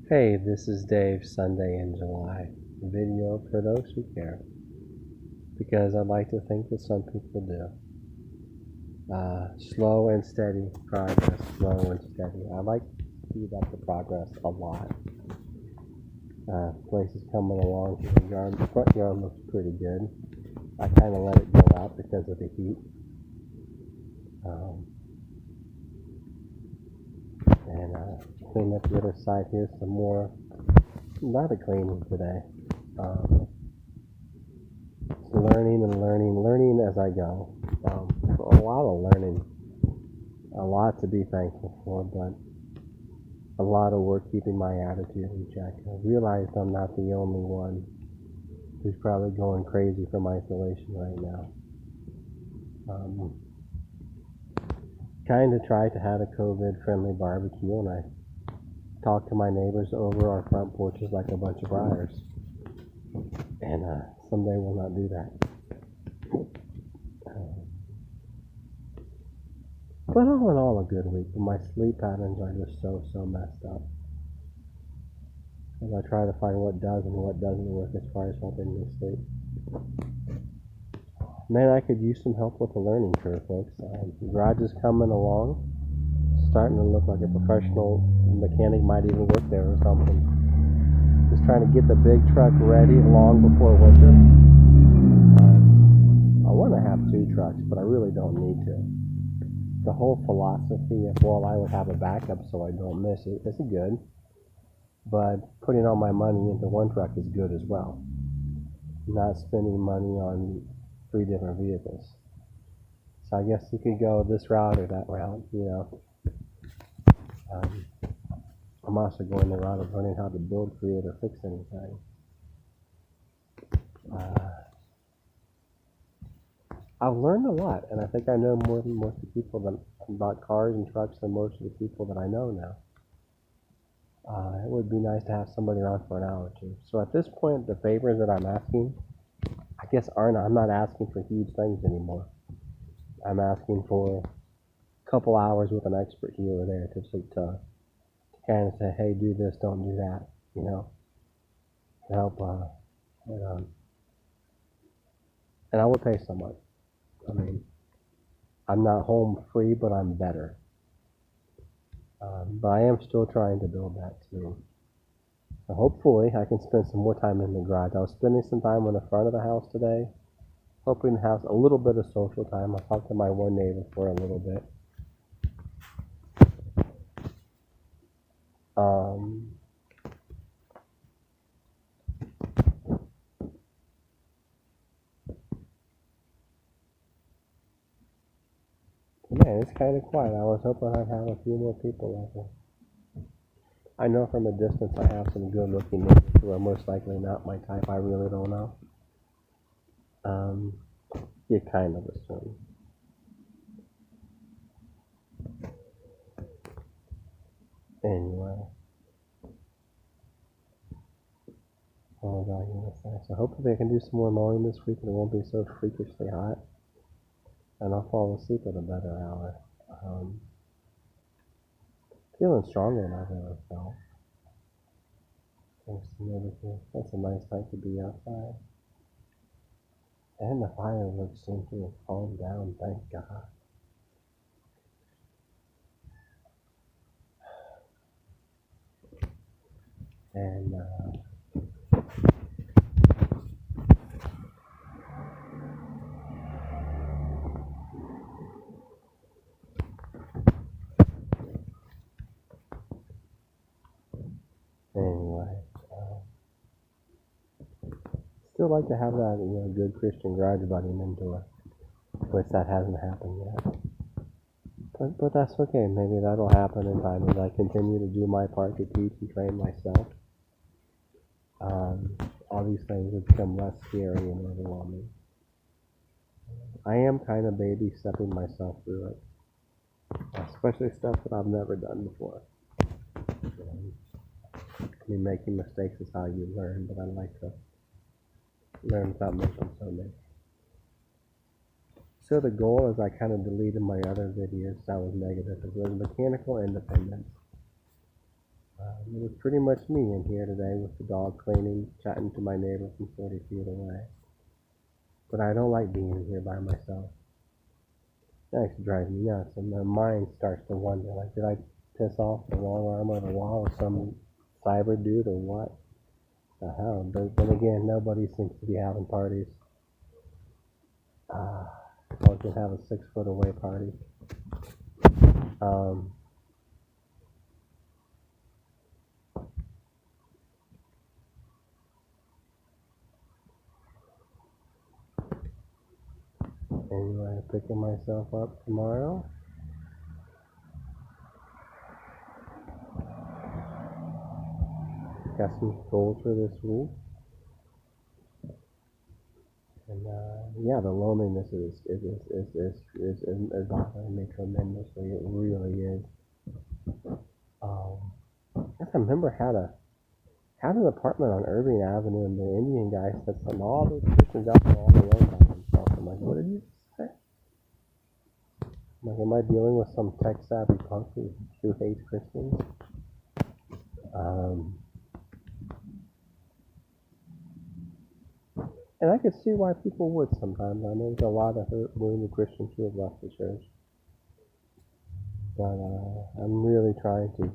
Hey, this is Dave, Sunday in July. Video for those who care. Because I'd like to think that some people do. Slow and steady progress, slow and steady. I like to speed up the progress a lot. Places coming along to the yard. The front yard looks pretty good. I kind of let it go out because of the heat. Um, and clean up the other side here some more. Not a cleaning today. Learning as I go. A lot of learning, a lot to be thankful for, but a lot of work keeping my attitude in check. I realized I'm not the only one who's probably going crazy from isolation right now. Kind of tried to have a COVID-friendly barbecue, and I talked to my neighbors over our front porches like a bunch of briars. And someday we'll not do that. But all in all, a good week. My sleep patterns are just so messed up. As I try to find what does and what doesn't work as far as helping me sleep. Man, I could use some help with the learning curve, folks. The garage is coming along. Starting to look like a professional mechanic might even work there or something. Just trying to get the big truck ready long before winter. I want to have 2 trucks, but I really don't need to. The whole philosophy of, well, I would have a backup so I don't miss it is good. But putting all my money into one truck is good as well. Not spending money on 3 different vehicles. So I guess you could go this route or that route, you know. I'm also going the route of learning how to build, create, or fix anything. I've learned a lot, and I think I know more than most of the people about cars and trucks than most of the people that I know now. It would be nice to have somebody around for an hour or two. So at this point, the favors that I'm asking, I guess I'm not asking for huge things anymore. I'm asking for a couple hours with an expert here or there to kind of say, hey, do this, don't do that, you know, to help. And I will pay someone. I mean, I'm not home free, but I'm better. But I am still trying to build that too. So hopefully I can spend some more time in the garage. I was spending some time on the front of the house today, hoping to have a little bit of social time. I talked to my one neighbor for a little bit. Man, it's kind of quiet. I was hoping I'd have a few more people out there. I know from a distance I have some good-looking neighbors who are most likely not my type. I really don't know. You kind of assume. Anyway. What was I going to say? So hopefully I can do some more mowing this week and it won't be so freakishly hot. And I'll fall asleep at a better hour. Feeling stronger than I've ever felt. Thanks to meditation. That's a nice night to be outside. And the fireworks seem to have calmed down, thank God. And anyway, still like to have that, good Christian garage buddy mentor, which that hasn't happened yet. But that's okay. Maybe that'll happen in time as I continue to do my part to teach and train myself. All these things will become less scary and overwhelming. I am kind of baby stepping myself through it, especially stuff that I've never done before. I mean, making mistakes is how you learn, but I like to learn without making so many. So the goal, as I kind of deleted my other videos that was negative, is mechanical independence. It was pretty much me in here today with the dog cleaning, chatting to my neighbor from 40 feet away. But I don't like being here by myself. It actually drives me nuts, and my mind starts to wonder, like, did I piss off the long arm of the wall or some cyber dude or what? The hell? But then again, nobody seems to be having parties. I was gonna have a 6 foot away party. Um, anyway, picking myself up tomorrow. Got some goals for this week. And yeah, the loneliness is bothering me tremendously. It really is. I guess I remember had an apartment on Irving Avenue, and the Indian guy said something. All those Christians out there all alone by themselves. I'm like, what did you say? I'm like, am I dealing with some tech savvy punk who hates Christians? Um, and I could see why people would sometimes. I know there's a lot of hurt, wounded Christians who have left the church. But I'm really trying to,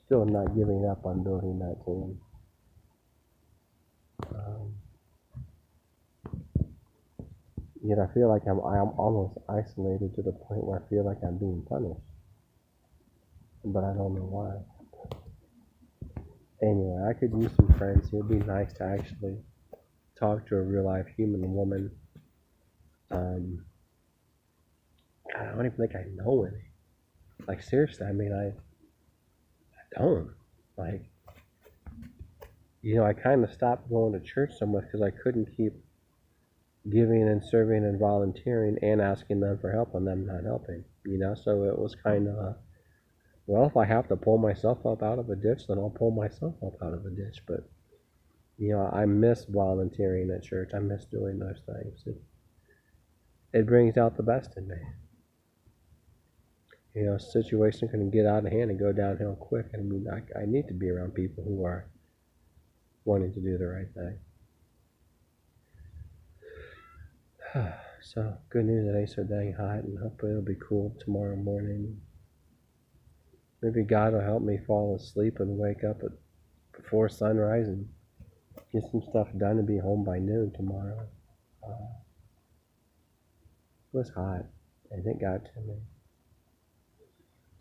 still not giving up on building that team. Um, Yet I feel like I'm almost isolated to the point where I feel like I'm being punished. But I don't know why. Anyway, I could use some friends. It would be nice to actually talk to a real life human woman. God, I don't even think I know any. Like, seriously, I mean, I don't. Like, I kind of stopped going to church so much because I couldn't keep giving and serving and volunteering and asking them for help and them not helping. So it was kind of, well, if I have to pull myself up out of a ditch, then I'll pull myself up out of a ditch. But, I miss volunteering at church. I miss doing those things. It brings out the best in me. A situation can get out of hand and go downhill quick. I mean, I need to be around people who are wanting to do the right thing. So, good news it ain't so dang hot, and hopefully it'll be cool tomorrow morning. Maybe God will help me fall asleep and wake up before sunrise and get some stuff done and be home by noon tomorrow. It was hot, and it got to me.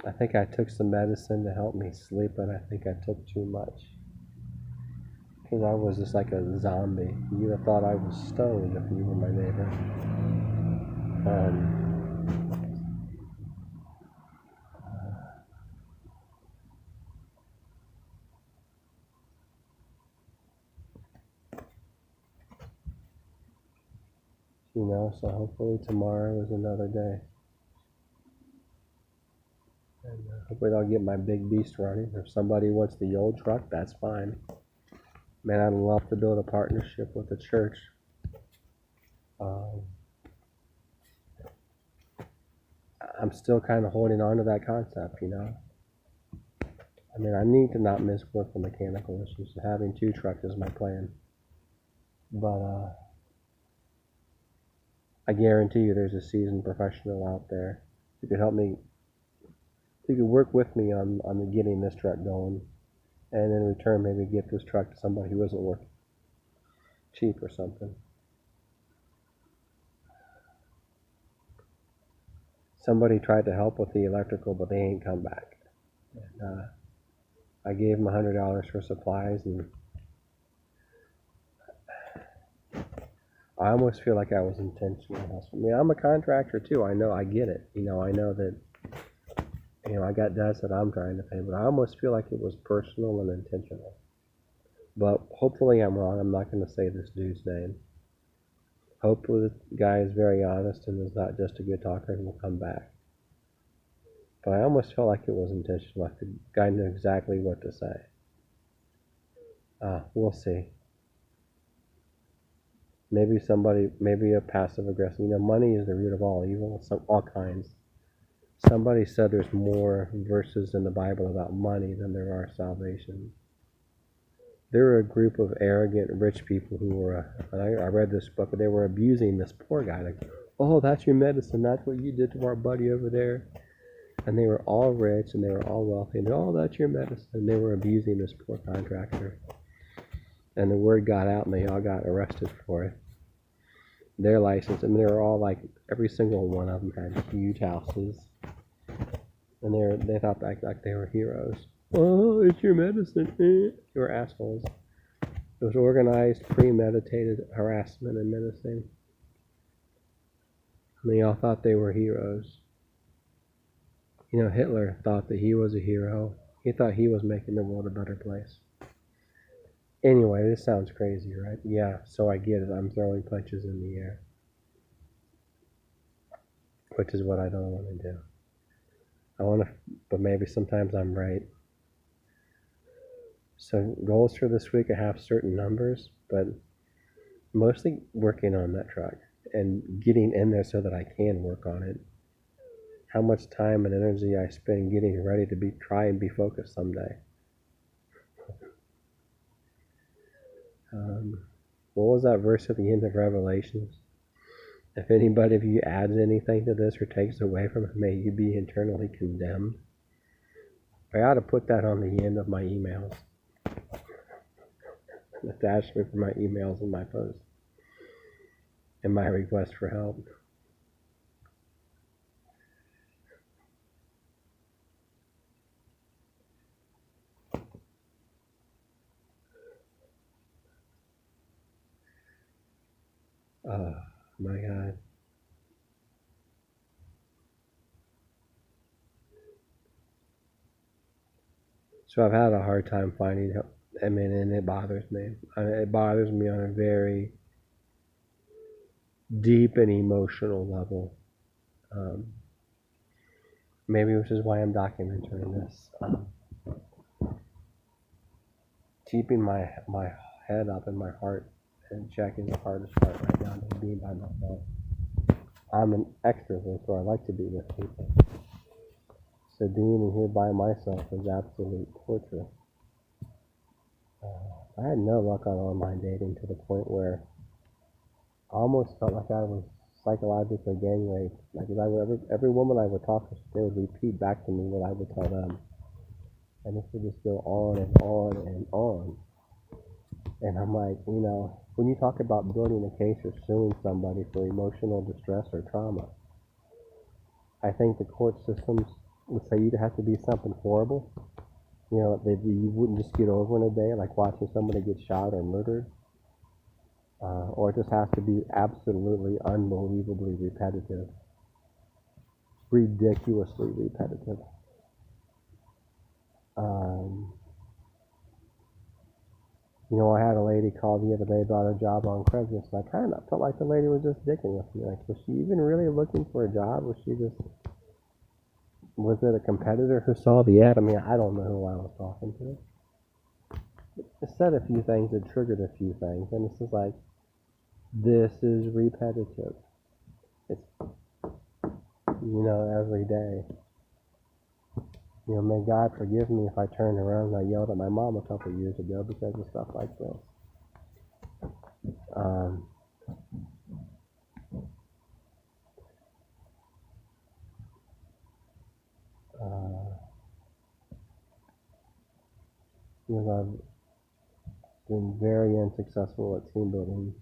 I think I took some medicine to help me sleep, but I think I took too much. Because I was just like a zombie. You'd have thought I was stoned if you were my neighbor. So hopefully tomorrow is another day. And hopefully I'll get my big beast running. If somebody wants the old truck, that's fine. Man, I'd love to build a partnership with the church. I'm still kind of holding on to that concept, I mean, I need to not miss work for mechanical issues. So having 2 trucks is my plan. But I guarantee you there's a seasoned professional out there who could help me, who could work with me on getting this truck going. And in return, maybe give this truck to somebody who isn't working cheap or something. Somebody tried to help with the electrical, but they ain't come back. And I gave them $100 for supplies, and I almost feel like I was intentional. I mean, I'm a contractor too. I know, I get it. I know that, I got debts that I'm trying to pay, but I almost feel like it was personal and intentional. But hopefully I'm wrong. I'm not going to say this dude's name. Hopefully the guy is very honest and is not just a good talker and will come back. But I almost felt like it was intentional. Like the guy knew exactly what to say. We'll see. Maybe a passive aggressive. Money is the root of all evil, all kinds. Somebody said there's more verses in the Bible about money than there are salvation. There were a group of arrogant rich people who were, I read this book, but they were abusing this poor guy. Like, oh, that's your medicine. That's what you did to our buddy over there. And they were all rich and they were all wealthy. And oh, that's your medicine. And they were abusing this poor contractor. And the word got out and they all got arrested for it. Their license, and they were all like, every single one of them had huge houses. And they thought like they were heroes. Oh, it's your medicine. They were assholes. It was organized, premeditated harassment and menacing. And they all thought they were heroes. You know, Hitler thought that he was a hero. He thought he was making the world a better place. Anyway, this sounds crazy, right? Yeah, so I get it. I'm throwing punches in the air. Which is what I don't want to do. But maybe sometimes I'm right. So goals for this week, I have certain numbers, but mostly working on that truck and getting in there so that I can work on it. How much time and energy I spend getting ready to try and be focused someday. What was that verse at the end of Revelations? If anybody of you adds anything to this or takes away from it, may you be eternally condemned. I ought to put that on the end of my emails. Attachment for my emails and my posts. And my request for help. Oh, my God. So I've had a hard time finding help. I mean, and it bothers me. It bothers me on a very deep and emotional level. Maybe which is why I'm documenting this. Keeping my head up and my heart and checking the hardest part right now is being by myself. I'm an extrovert, so I like to be with people. So being here by myself is absolute torture. I had no luck on online dating to the point where I almost felt like I was psychologically gang raped. Like every woman I would talk to, they would repeat back to me what I would tell them. And this would just go on and on and on. And I'm like, you know, when you talk about building a case or suing somebody for emotional distress or trauma, I think the court systems would say you'd have to be something horrible. You know, that you wouldn't just get over in a day, like watching somebody get shot or murdered. Or it just has to be absolutely unbelievably repetitive. Ridiculously repetitive. You know, I had a lady call the other day about a job on Craigslist, and I kind of felt like the lady was just dicking with me. Like, was she even really looking for a job? Was it a competitor who saw the ad? I mean, I don't know who I was talking to. It said a few things, it triggered a few things, and it's just like, this is repetitive. It's, you know, every day. You know, may God forgive me if I turned around and I yelled at my mom a couple of years ago because of stuff like this. Because I've been very unsuccessful at team building,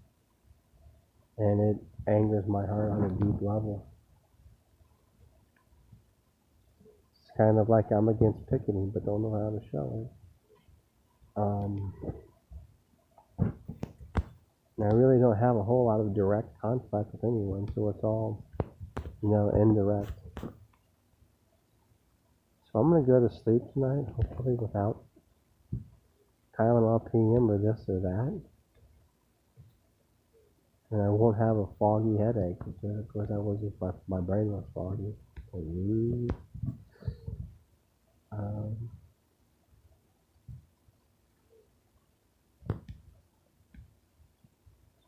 and it angers my heart on a deep level. It's kind of like I'm against picketing, but don't know how to show it. And I really don't have a whole lot of direct conflict with anyone, so it's all, you know, indirect. So I'm going to go to sleep tonight, hopefully without Tylenol PM or this or that. And I won't have a foggy headache, because of course that was just my brain was foggy.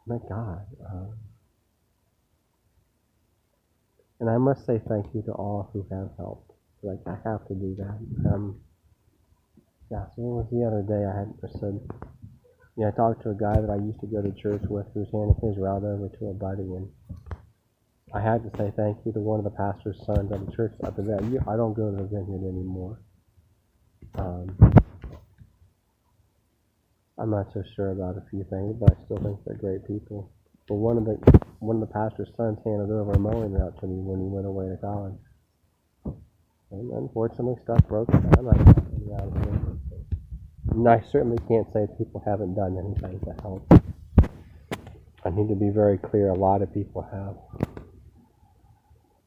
My God. And I must say thank you to all who have helped. Like, I have to do that. Yeah, so it was the other day I said, I talked to a guy that I used to go to church with who's handing his route over to a buddy, and I had to say thank you to one of the pastor's sons at the church after that. I don't go to the vineyard anymore. I'm not so sure about a few things, but I still think they're great people. But one of the pastor's sons handed over a mowing route to me when he went away to college. And unfortunately, stuff broke down. I got him out of it. And I certainly can't say people haven't done anything to help. I need to be very clear. A lot of people have.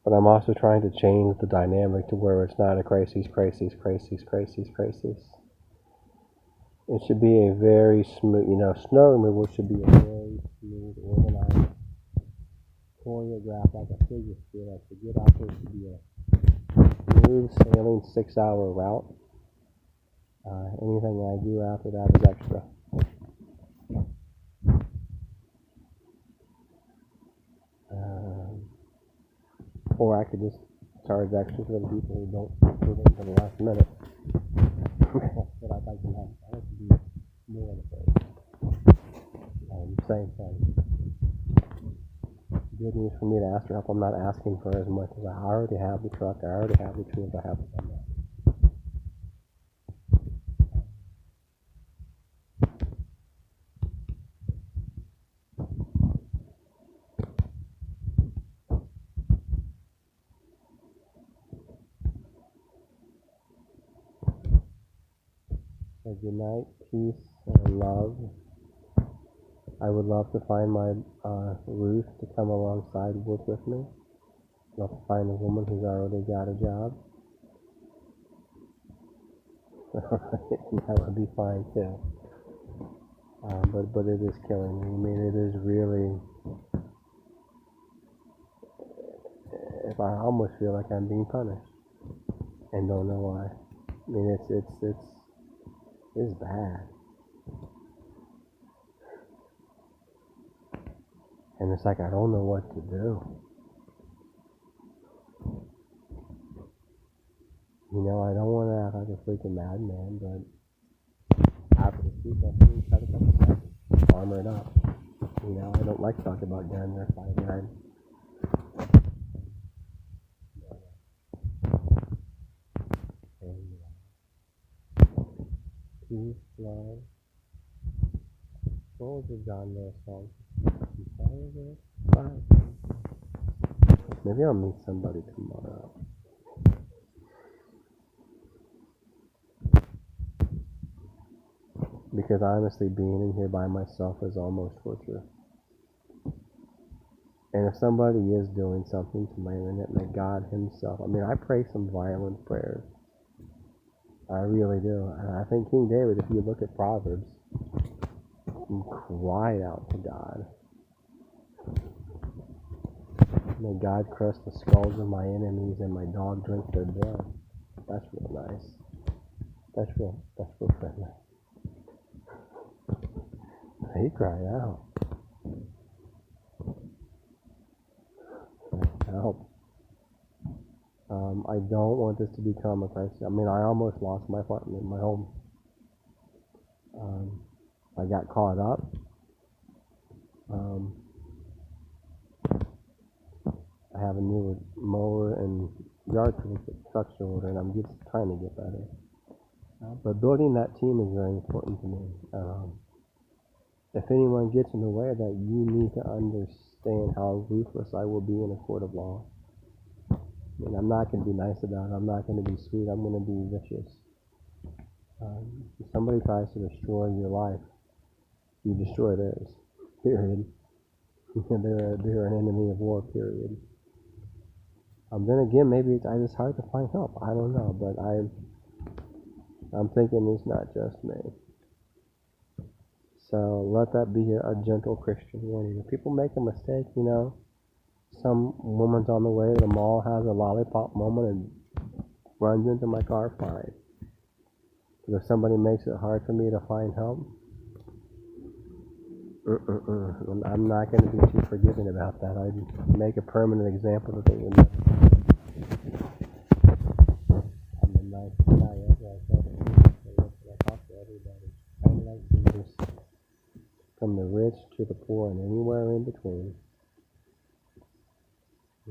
But I'm also trying to change the dynamic to where it's not a crisis. It should be a very smooth, snow removal should be a very smooth, organized, choreographed like a figure skater. Like to get out there should be a smooth sailing 6-hour route. Anything I do after that is extra. Or I could just charge extra for the people who don't do it until the last minute. But I'd like to have. I like to be more of a person. Same thing. Good news for me to ask for help. I'm not asking for as much as I already have the truck. I already have the tools. I have the money. So good night, peace, and love. I would love to find my Ruth to come alongside work with me. I'd love to find a woman who's already got a job. That would be fine too. But it is killing me. I mean, it is really. If I almost feel like I'm being punished, and don't know why. I mean, it's bad. And it's like I don't know what to do. I don't want to act like a freaking madman, but after the speech, I think cut a couple steps, armor it up. I don't like to talk about guns or fighting. Peace, love. What was the John Lewis song? Maybe I'll meet somebody tomorrow. Because honestly, being in here by myself is almost torture. And if somebody is doing something to my internet, may God himself, I pray some violent prayers. I really do. And I think King David, if you look at Proverbs, he cried out to God. May God crush the skulls of my enemies and my dog drink their blood. That's real nice. That's real friendly. He cried out. Help. I don't want this to become a crisis. I almost lost my apartment, my home. I got caught up. I have a new mower and yard structure order, and I'm just trying to get better. But building that team is very important to me. If anyone gets in the way of that, you need to understand how ruthless I will be in a court of law. I'm not going to be nice about it. I'm not going to be sweet. I'm going to be vicious. If somebody tries to destroy your life, you destroy theirs. Period. They're an enemy of war. Period. Then again, maybe it's just hard to find help. I don't know, but I'm thinking it's not just me. So let that be a gentle Christian warning. If people make a mistake, some woman's on the way to the mall, has a lollipop moment, and runs into my car, fine. But if somebody makes it hard for me to find help, I'm not going to be too forgiving about that. I'd make a permanent example that they would never. I'm a nice guy. I talk to everybody. Kind of like Jesus. From the rich to the poor and anywhere in between.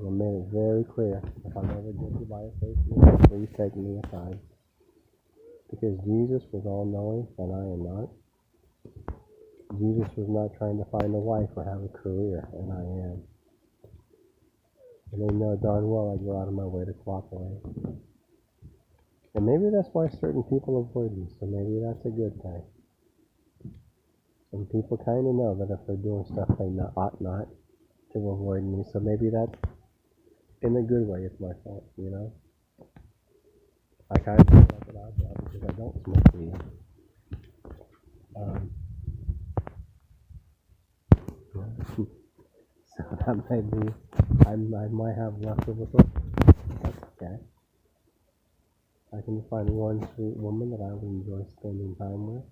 I made it very clear. If I'm ever guilty by a faith, please take me aside. Because Jesus was all-knowing and I am not. Jesus was not trying to find a wife or have a career, and I am. And they know darn well I go out of my way to cooperate. And maybe that's why certain people avoid me, so maybe that's a good thing. Some people kind of know that if they're doing stuff they ought not to avoid me, so maybe that's, in a good way, it's my fault, you know? I kind of feel like an oddball because I don't smoke weed. So that may be, I might have less of a thought. That's okay. I can find one sweet woman that I would enjoy spending time with,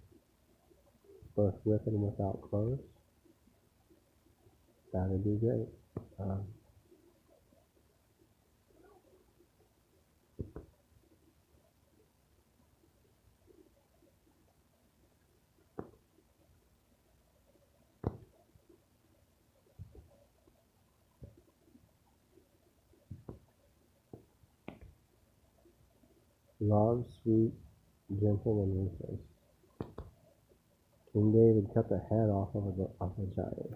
both with and without clothes. That would be great. Love, sweet, gentle, and ruthless. King David cut the head off of a giant.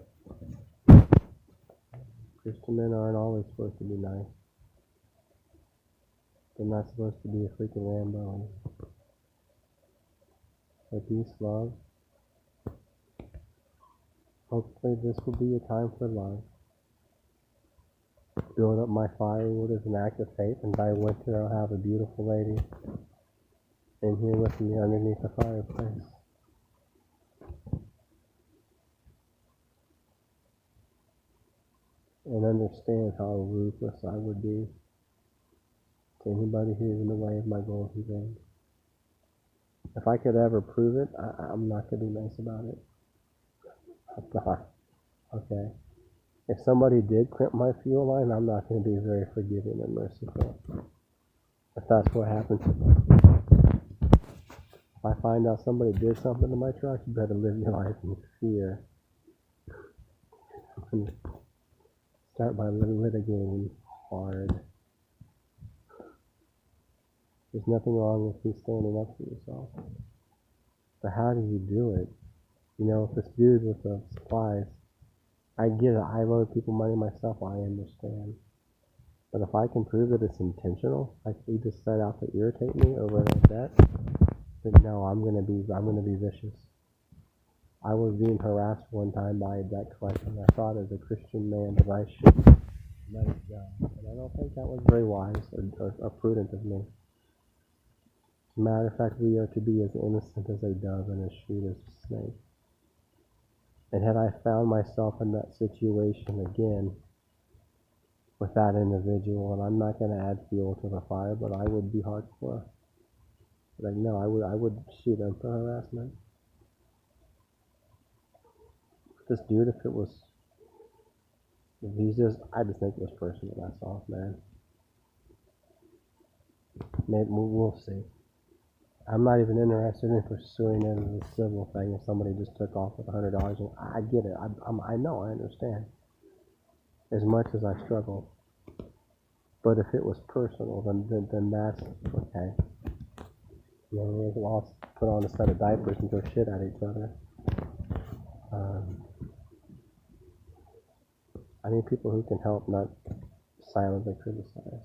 Christian men aren't always supposed to be nice. They're not supposed to be a freaking Rambo. So peace, love. Hopefully this will be a time for love. Build up my firewood as an act of faith, and by winter I'll have a beautiful lady in here with me underneath the fireplace. And understand how ruthless I would be to anybody who's in the way of my golden dreams. If I could ever prove it, I'm not going to be nice about it. I'm not. Okay? If somebody did crimp my fuel line, I'm not going to be very forgiving and merciful. If that's what happened to me. If I find out somebody did something to my truck, you better live your life in fear. Start by litigating hard. There's nothing wrong with you standing up for yourself. But how do you do it? You know, if this dude with the supplies, I get it. I load people money myself. I understand. But if I can prove that it's intentional, like he just set out to irritate me over a debt, then no, I'm gonna be vicious. I was being harassed one time by a debt collector, and I thought as a Christian man that I should let it go. And I don't think that was very wise or prudent of me. As a matter of fact, we are to be as innocent as a dove and as shrewd as a snake. And had I found myself in that situation again with that individual, and I'm not going to add fuel to the fire, but I would be hardcore. Like, no, I would shoot him for harassment. This dude, I just think it was personal, that's all, man. Maybe we'll see. I'm not even interested in pursuing it as a civil thing if somebody just took off with $100. And I get it. I know, I understand. As much as I struggle. But if it was personal, then that's okay. You know, we'll all put on a set of diapers and throw shit at each other. I need people who can help, not silently criticize.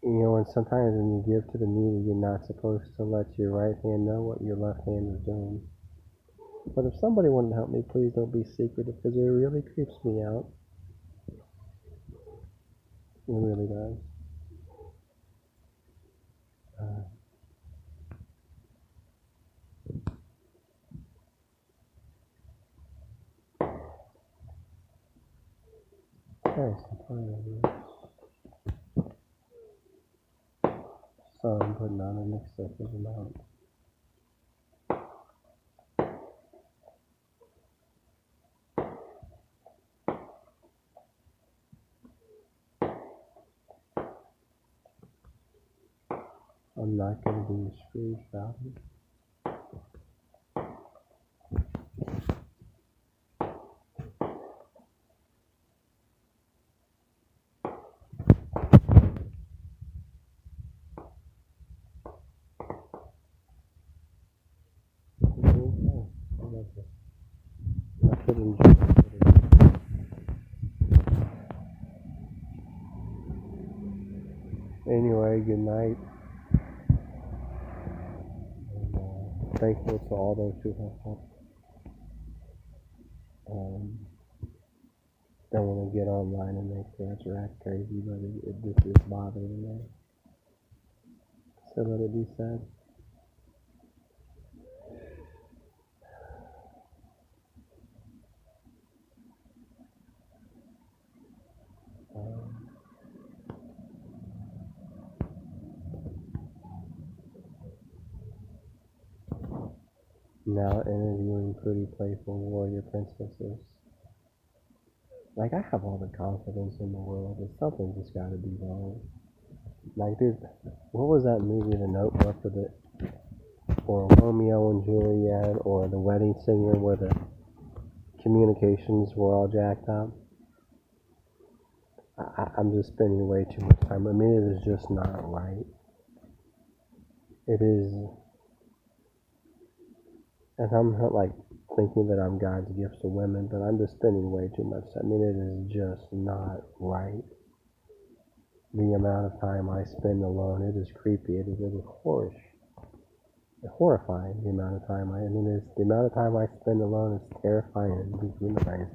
You know, and sometimes when you give to the needy, you're not supposed to let your right hand know what your left hand is doing. But if somebody wanted to help me, please don't be secretive, because it really creeps me out. It really does. So I'm putting on an excessive amount. I'm not going to be Scrooge about it. I could enjoy it. Anyway, good night. And, thankful to all those who have helped. Don't want to get online and make parents act crazy, but this is bothering me. So let it be said. Now interviewing pretty playful warrior princesses. Like, I have all the confidence in the world, but something just gotta be wrong. Like, dude, what was that movie, The Notebook, or Romeo and Juliet, or The Wedding Singer, where the communications were all jacked up? I'm just spending way too much time. I mean, it is just not right. It is, and I'm not like thinking that I'm God's gift to women, but I'm just spending way too much time. I mean, it is just not right. The amount of time I spend alone, it is creepy. It is horrifying. The amount of time the amount of time I spend alone is terrifying and dehumanizing.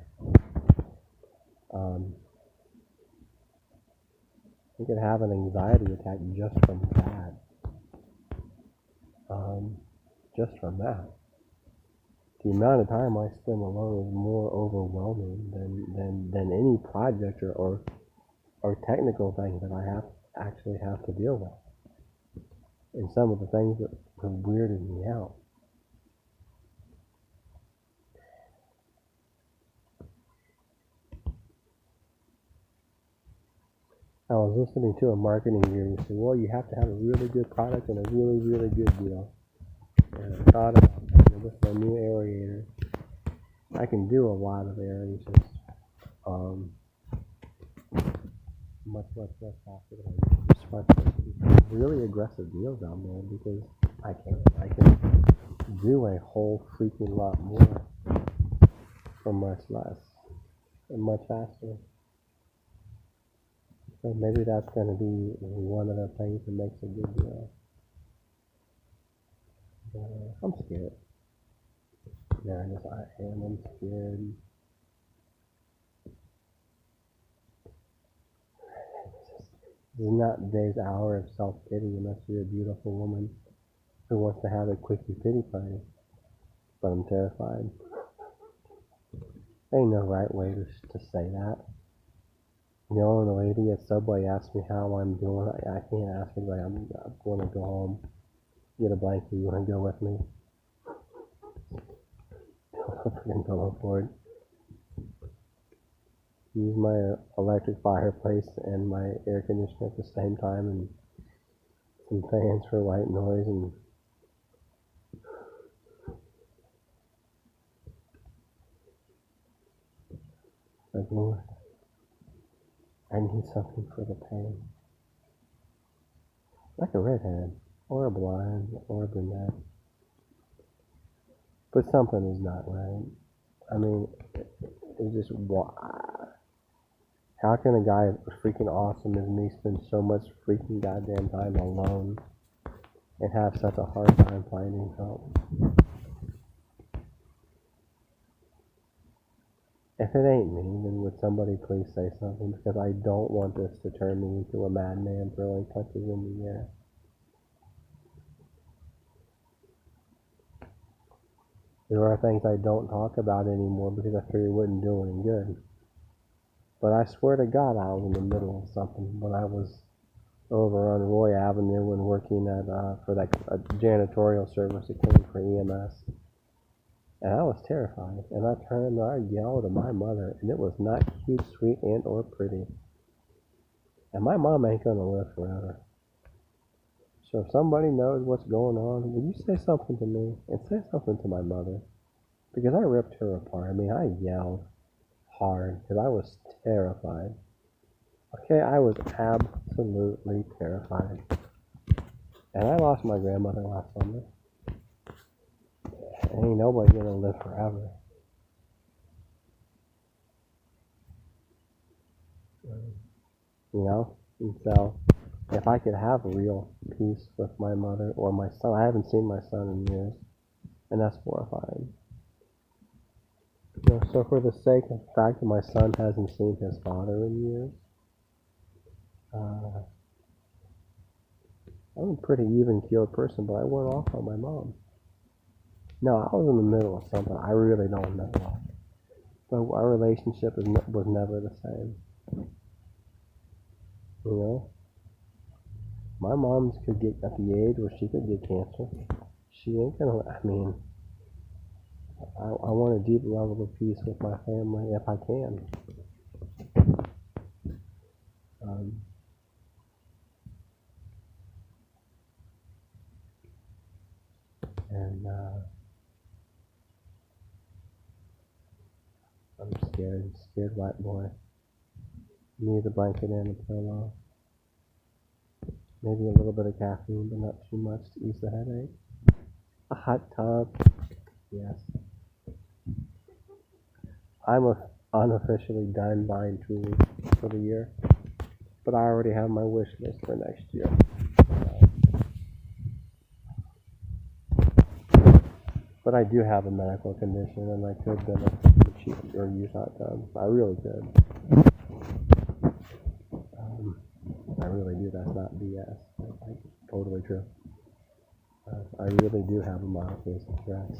You could have an anxiety attack just from that. Just from that. The amount of time I spend alone is more overwhelming than any project or technical thing that I actually have to deal with. And some of the things that are weirding me out. I was listening to a marketing guru say, well, you have to have a really good product and a really, really good deal. And I thought about that. With my new aerator, I can do a lot of aerations. Much less faster than I used to. So I put really aggressive deals out there because I can do a whole freaking lot more for much less and much faster. So maybe that's going to be one of the things that makes a good deal. I'm scared. Yeah, I am. I'm scared. This is not today's hour of self-pity unless you're a beautiful woman who wants to have a quickie pity party. But I'm terrified. There ain't no right way to say that. You know, when the lady at Subway asked me how I'm doing, I can't ask her, like, I'm going to go home, get a blanket, you want to go with me? I'm going for it. Use my electric fireplace and my air conditioner at the same time, and some fans for white noise, and like, Lord, I need something for the pain. Like a redhead, or a blonde, or a brunette. But something is not right. I mean, it's just, how can a guy as freaking awesome as me spend so much freaking goddamn time alone and have such a hard time finding help? If it ain't me, then would somebody please say something? Because I don't want this to turn me into a madman throwing punches in the air. There are things I don't talk about anymore because I figured it wouldn't do any good. But I swear to God, I was in the middle of something when I was over on Roy Avenue when working at for that janitorial service that came for EMS. And I was terrified. And I turned and I yelled at my mother, and it was not cute, sweet, and or pretty. And my mom ain't gonna live forever. So if somebody knows what's going on, will you say something to me and say something to my mother? Because I ripped her apart. I mean, I yelled hard because I was terrified. Okay, I was absolutely terrified. And I lost my grandmother last summer. Ain't nobody gonna live forever. You know? And so, if I could have real peace with my mother or my son, I haven't seen my son in years, and that's horrifying. You know, so for the sake of the fact that my son hasn't seen his father in years, uh, I'm a pretty even-keeled person, but I went off on my mom. No, I was in the middle of something I really don't know. But our relationship was never the same. You know? My mom's could get at the age where she could get cancer. She ain't gonna, I mean, I want a deep level of peace with my family if I can. Um, and I'm scared white boy. Need a blanket and a pillow. Maybe a little bit of caffeine, but not too much to ease the headache. A hot tub, yes. I'm unofficially done buying tools for the year, but I already have my wish list for next year. But I do have a medical condition, and I could benefit from cheap or use hot tubs. I really could. I really do. That's not BS. That's like totally true. I really do have a mild case of stress.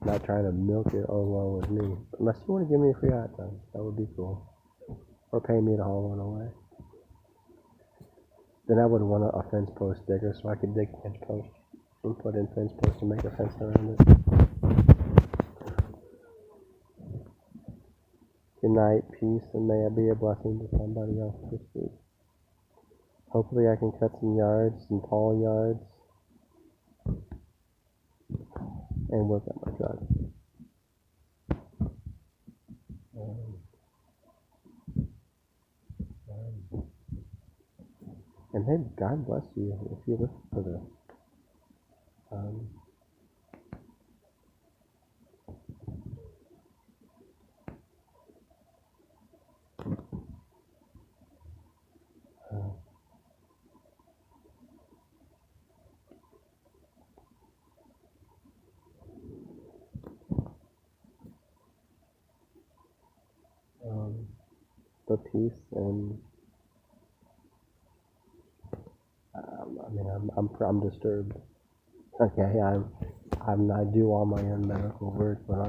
Not trying to milk it all with me. Unless you want to give me a free hot tub, that would be cool. Or pay me to haul one away. Then I would want a fence post digger so I could dig fence posts and put in fence posts to make a fence around it. Good night, peace, and may it be a blessing to somebody else this week. Hopefully I can cut some yards, some tall yards, and work on my truck. And hey, God bless you if you listen to this. Um, the peace and I'm disturbed. Okay, I do all my own medical work, but